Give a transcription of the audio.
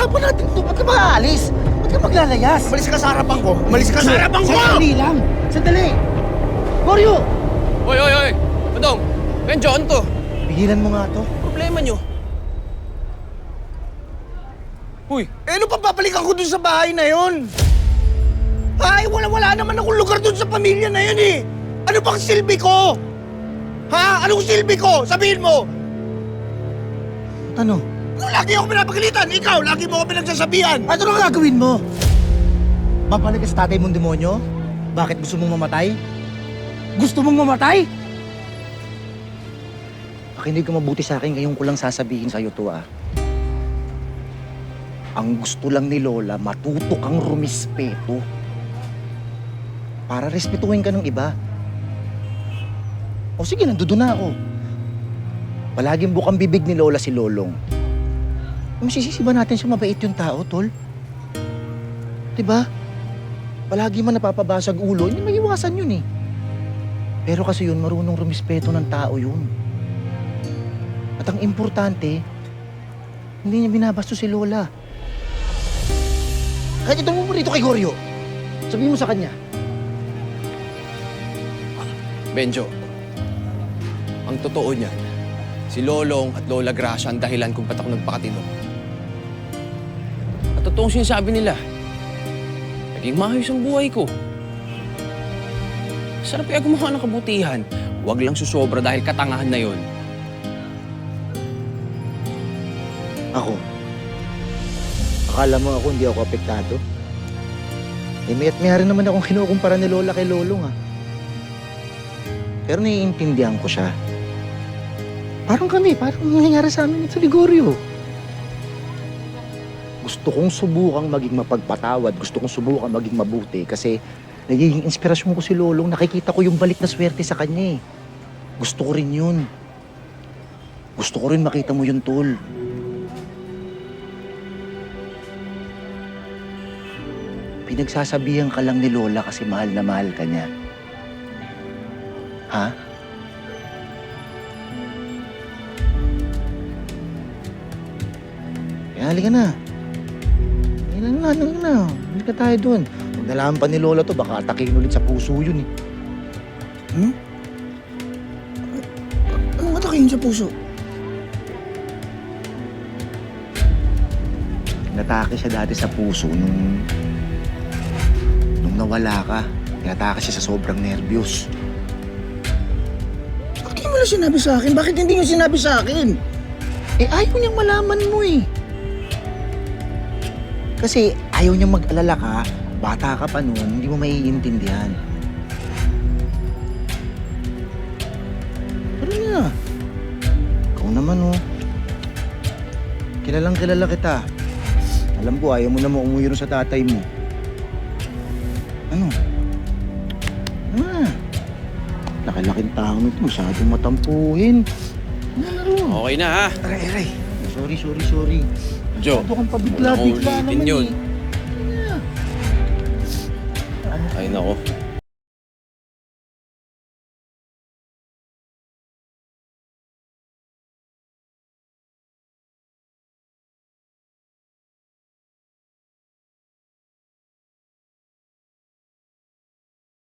Usapan natin ito. Ba't ka ba aalis? Ba't ka maglalayas? Umalis ka sa harapan ko! Umalis ka sa harapan ko! Sandali lang! Sandali! Goryo! Hoy, hoy, hoy! Badong! Benjo, ano to? Pigilan mo nga to. Problema nyo. Uy, Ano pa babalikan ko dun sa bahay na yon? Ay, wala naman akong lugar dun sa pamilya na yun eh! Ano bang silbi ko? Ha? Anong silbi ko? Sabihin mo! Ano? Ano, lagi ako pinapagalitan? Ikaw, lagi mo ako pinagsasabihan! Ano na gagawin mo? Babalik ka sa tatay mong demonyo? Bakit gusto mong mamatay? Gusto mong mamatay? Pakinig ka mabuti sa akin, ngayon ko lang sasabihin sa'yo to Ang gusto lang ni Lola, matuto kang rumispeto. Para respetuhin ka ng iba. O sige, nandoon na ako. Palaging bukang bibig ni Lola si Lolong. Masisisi ba natin siya mabait yung tao, tol? Diba? Palagi man napapabasag ulo, hindi maiwasan yun eh. Pero kasi yun, marunong rumispeto ng tao yun. At ang importante, hindi niya binabasto si Lola. Kahit itong mo rito kay Goryo, sabihin mo sa kanya. Benjo. Ang totoo niyan, si Lolong at Lola Gracia ang dahilan kung ba't ako nagpakatino. At totoong sinasabi nila, naging maayos ang buhay ko. Sarap kaya gumawa ng kabutihan. Huwag lang susobra dahil katangahan na yon. Ako? Akala mo ako hindi ako apektado? May at may rin naman akong kinukumpara ni Lola kay Lolong Pero naiintindihan ko siya. Parang nangyayari sa amin ito ni Goryo. Gusto kong subukang maging mapagpatawad, gusto kong subukang maging mabuti kasi nagiging inspirasyon ko si Lolong, nakikita ko yung balik na swerte sa kanya Gusto ko rin yun. Gusto ko rin makita mo yun, tol. Pinagsasabihan ka lang ni Lola kasi mahal na mahal ka niya. Ha? Kaya halika na. Halika na. Halika tayo doon. Pag nalaman pa ni Lola to, baka atakin ulit sa puso yun Anong atakin sa puso? Natake siya dati sa puso nung nawala ka. Natake siya sa sobrang nervyos. Bakit di mo na sinabi sa akin? Bakit hindi mo sinabi sa akin? Ayaw niyang malaman mo Kasi ayaw niyang mag-alala ka, bata ka pa noon, hindi mo maiintindihan. Pero na, ikaw naman Kilalang kilala kita. Alam ko, ayaw mo na umuwi sa tatay mo. Ano? Laki-laking tao nito, masyadong matampuhin. Okay na ha? Aray. Sorry. Jo, Masyado kang pabigla huwag na naman ulitin yun. Ano? Ay nako,